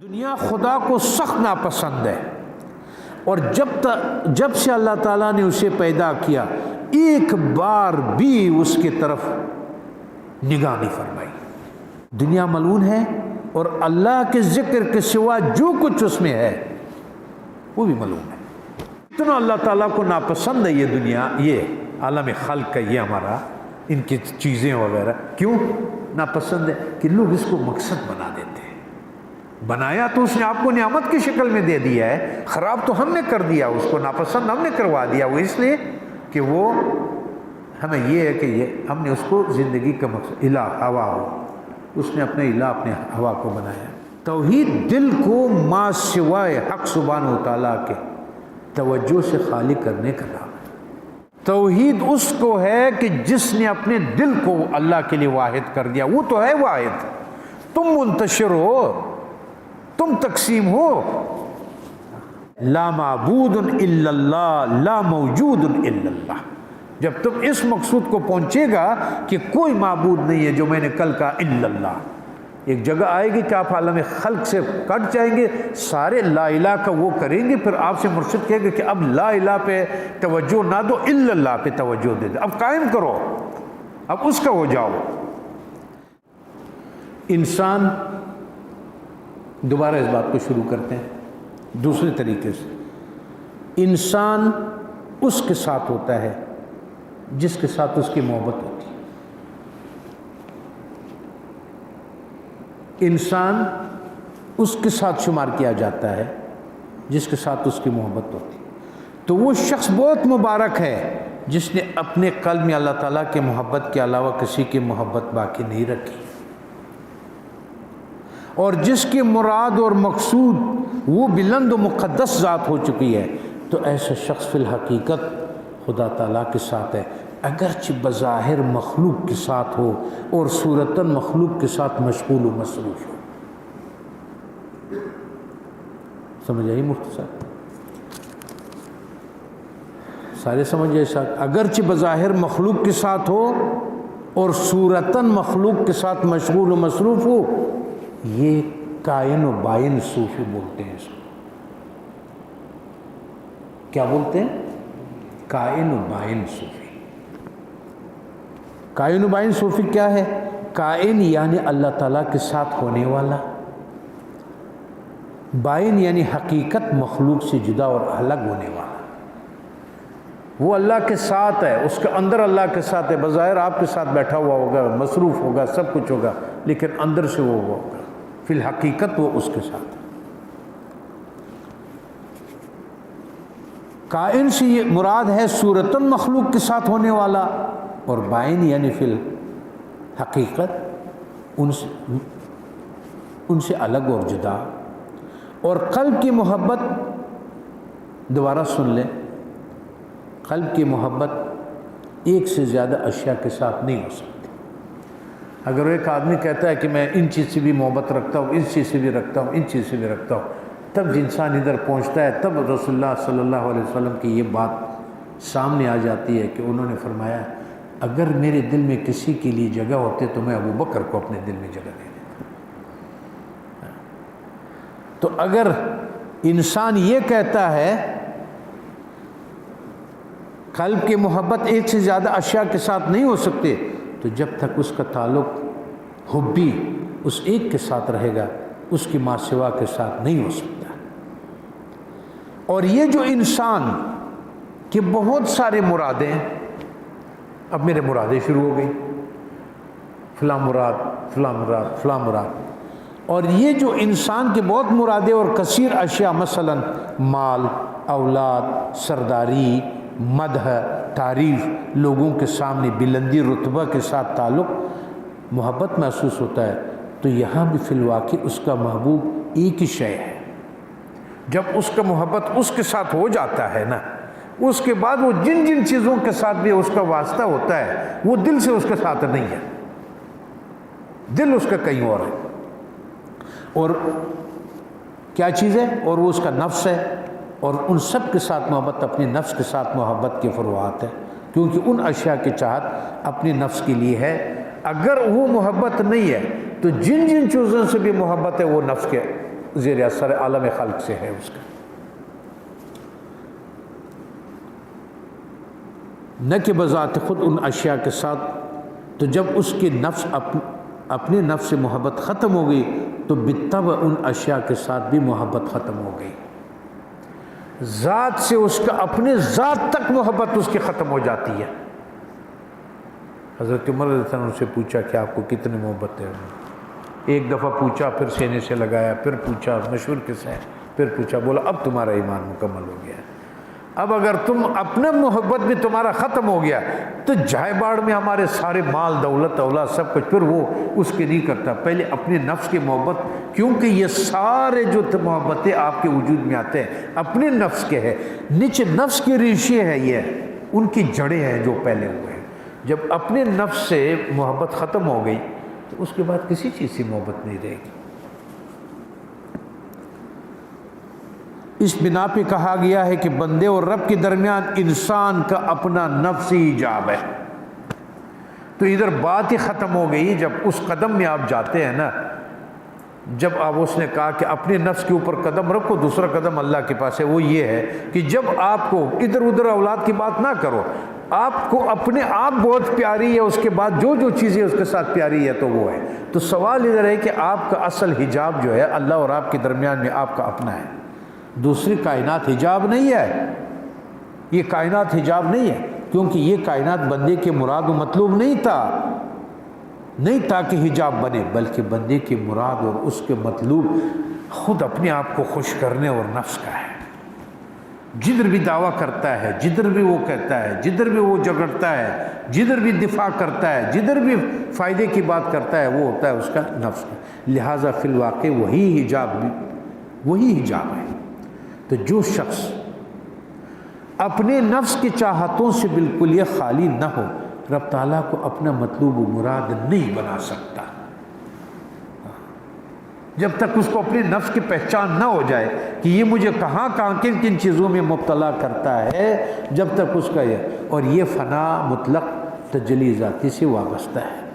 دنیا خدا کو سخت ناپسند ہے، اور جب سے اللہ تعالیٰ نے اسے پیدا کیا ایک بار بھی اس کی طرف نگاہ نہیں فرمائی۔ دنیا ملعون ہے، اور اللہ کے ذکر کے سوا جو کچھ اس میں ہے وہ بھی ملعون ہے۔ اتنا اللہ تعالیٰ کو ناپسند ہے یہ دنیا، یہ عالم خلق کا، یہ ہمارا ان کی چیزیں وغیرہ۔ کیوں ناپسند ہے؟ کہ لوگ اس کو مقصد بنا دیتے ہیں۔ بنایا تو اس نے آپ کو نعمت کی شکل میں دے دیا ہے، خراب تو ہم نے کر دیا، اس کو ناپسند ہم نے کروا دیا۔ وہ اس لیے کہ وہ ہمیں یہ ہے کہ یہ ہم نے اس کو زندگی کا مقصد الہ ہوا ہو، اس نے اپنے الہ اپنے ہوا کو بنایا۔ توحید دل کو ما سوائے حق سبحانہ و تعالیٰ کے توجہ سے خالی کرنے کا نام ہے۔ توحید اس کو ہے کہ جس نے اپنے دل کو اللہ کے لیے واحد کر دیا، وہ تو ہے واحد۔ تم منتشر ہو، تم تقسیم ہو۔ لا معبود الا اللہ، لا موجود الا اللہ۔ جب تم اس مقصود کو پہنچے گا کہ کوئی معبود نہیں ہے، جو میں نے کل کہا الا اللہ، ایک جگہ آئے گی کہ آپ عالم خلق سے کٹ جائیں گے، سارے لا الہ کا وہ کریں گے، پھر آپ سے مرشد کہے گا کہ اب لا الہ پہ توجہ نہ دو، الا اللہ پہ توجہ دے دو، اب قائم کرو، اب اس کا ہو جاؤ۔ انسان، دوبارہ اس بات کو شروع کرتے ہیں دوسرے طریقے سے، انسان اس کے ساتھ ہوتا ہے جس کے ساتھ اس کی محبت ہوتی ہے۔ انسان اس کے ساتھ شمار کیا جاتا ہے جس کے ساتھ اس کی محبت ہوتی ہے۔ تو وہ شخص بہت مبارک ہے جس نے اپنے قلب میں اللہ تعالیٰ کی محبت کے علاوہ کسی کی محبت باقی نہیں رکھی، اور جس کی مراد اور مقصود وہ بلند و مقدس ذات ہو چکی ہے۔ تو ایسا شخص فی الحقیقت خدا تعالیٰ کے ساتھ ہے، اگرچہ بظاہر مخلوق کے ساتھ ہو اور صورتاً مخلوق کے ساتھ مشغول و مصروف ہو۔ سمجھ آئی مختصر؟ سارے سمجھ آئے ساتھ؟ اگرچہ بظاہر مخلوق کے ساتھ ہو اور صورتاً مخلوق کے ساتھ مشغول و مصروف ہو، یہ کائن و بائن صوفی بولتے ہیں اس کو۔ کیا بولتے ہیں؟ کائن و بائن صوفی۔ کائن و بائن صوفی کیا ہے؟ کائن یعنی اللہ تعالیٰ کے ساتھ ہونے والا، بائن یعنی حقیقت مخلوق سے جدا اور الگ ہونے والا۔ وہ اللہ کے ساتھ ہے، اس کے اندر اللہ کے ساتھ ہے، بظاہر آپ کے ساتھ بیٹھا ہوا ہوگا، مصروف ہوگا، سب کچھ ہوگا، لیکن اندر سے وہ ہوگا، فی الحقیقت وہ اس کے ساتھ ہے۔ کائن سے یہ مراد ہے صورتاً مخلوق کے ساتھ ہونے والا، اور بائن یعنی فی الحقیقت ان سے الگ اور جدا۔ اور قلب کی محبت، دوبارہ سن لیں، قلب کی محبت ایک سے زیادہ اشیاء کے ساتھ نہیں ہو سکتی۔ اگر ایک آدمی کہتا ہے کہ میں ان چیز سے بھی محبت رکھتا ہوں، اس چیز سے بھی رکھتا ہوں، ان چیز سے بھی رکھتا ہوں، تب انسان ادھر پہنچتا ہے، تب رسول اللہ صلی اللہ علیہ وسلم کی یہ بات سامنے آ جاتی ہے کہ انہوں نے فرمایا اگر میرے دل میں کسی کے لیے جگہ ہوتے تو میں ابو بکر کو اپنے دل میں جگہ دے دیتا۔ تو اگر انسان یہ کہتا ہے قلب کی محبت ایک سے زیادہ اشیاء کے ساتھ نہیں ہو سکتے، تو جب تک اس کا تعلق حبی اس ایک کے ساتھ رہے گا، اس کی ما سوا کے ساتھ نہیں ہو سکتا۔ اور یہ جو انسان کی بہت سارے مرادیں، اب میرے مرادیں شروع ہو گئی، فلاں مراد فلاں مراد فلاں مراد، اور یہ جو انسان کی بہت مرادیں اور کثیر اشیاء، مثلا مال، اولاد، سرداری، مدح، تعریف، لوگوں کے سامنے بلندی رتبہ کے ساتھ تعلق، محبت محسوس ہوتا ہے، تو یہاں بھی فی الواقع اس کا محبوب ایک ہی شے ہے۔ جب اس کا محبت اس کے ساتھ ہو جاتا ہے نا، اس کے بعد وہ جن جن چیزوں کے ساتھ بھی اس کا واسطہ ہوتا ہے، وہ دل سے اس کے ساتھ نہیں ہے، دل اس کا کہیں اور ہے۔ اور کیا چیز ہے؟ اور وہ اس کا نفس ہے، اور ان سب کے ساتھ محبت اپنے نفس کے ساتھ محبت کی فروعات ہے، کیونکہ ان اشیاء کی چاہت اپنے نفس کے لیے ہے۔ اگر وہ محبت نہیں ہے تو جن جن چیزوں سے بھی محبت ہے وہ نفس کے زیر اثر عالم خلق سے ہے اس کا، نہ کہ بذات خود ان اشیاء کے ساتھ۔ تو جب اس کے نفس اپنے نفس سے محبت ختم ہو گئی تو بالطبع ان اشیاء کے ساتھ بھی محبت ختم ہو گئی، ذات سے اس کا اپنے ذات تک محبت اس کی ختم ہو جاتی ہے۔ حضرت عمر رضی اللہ عنہ سے پوچھا کہ آپ کو کتنی محبت ہے؟ ایک دفعہ پوچھا، پھر سینے سے لگایا، پھر پوچھا مشہور کس ہے، پھر پوچھا، بولا اب تمہارا ایمان مکمل ہو گیا ہے۔ اب اگر تم اپنا محبت بھی تمہارا ختم ہو گیا تو جائے باڑ میں ہمارے سارے مال دولت اولاد سب کچھ، پھر وہ اس کے نہیں کرتا۔ پہلے اپنے نفس کی محبت، کیونکہ یہ سارے جو محبتیں آپ کے وجود میں آتے ہیں اپنے نفس کے ہیں، نیچے نفس کی ریشے ہے، یہ ان کی جڑیں ہیں جو پہلے ہوئے ہیں۔ جب اپنے نفس سے محبت ختم ہو گئی تو اس کے بعد کسی چیز سے محبت نہیں رہے گی۔ اس بنا پہ کہا گیا ہے کہ بندے اور رب کے درمیان انسان کا اپنا نفسی حجاب ہے۔ تو ادھر بات ہی ختم ہو گئی جب اس قدم میں آپ جاتے ہیں نا، جب آپ اس نے کہا کہ اپنے نفس کے اوپر قدم رکھو، دوسرا قدم اللہ کے پاس ہے، وہ یہ ہے کہ جب آپ کو ادھر ادھر اولاد کی بات نہ کرو، آپ کو اپنے آپ بہت پیاری ہے، اس کے بعد جو جو چیزیں اس کے ساتھ پیاری ہے تو وہ ہے۔ تو سوال ادھر ہے کہ آپ کا اصل حجاب جو ہے اللہ اور آپ کے درمیان میں آپ کا اپنا ہے، دوسری کائنات حجاب نہیں ہے۔ یہ کائنات حجاب نہیں ہے، کیونکہ یہ کائنات بندے کے مراد و مطلوب نہیں تھا کہ حجاب بنے، بلکہ بندے کے مراد اور اس کے مطلوب خود اپنے آپ کو خوش کرنے اور نفس کا ہے۔ جدھر بھی دعویٰ کرتا ہے، جدھر بھی وہ کہتا ہے، جدھر بھی وہ جھگڑتا ہے، جدھر بھی دفاع کرتا ہے، جدھر بھی فائدے کی بات کرتا ہے، وہ ہوتا ہے اس کا نفس کا۔ لہٰذا فی الواقع وہی حجاب ہے۔ تو جو شخص اپنے نفس کی چاہتوں سے بالکل یہ خالی نہ ہو، رب تعالیٰ کو اپنا مطلوب و مراد نہیں بنا سکتا۔ جب تک اس کو اپنے نفس کی پہچان نہ ہو جائے کہ یہ مجھے کہاں کن کن چیزوں میں مبتلا کرتا ہے، جب تک اس کا اور یہ فنا مطلق تجلی ذاتی سے وابستہ ہے۔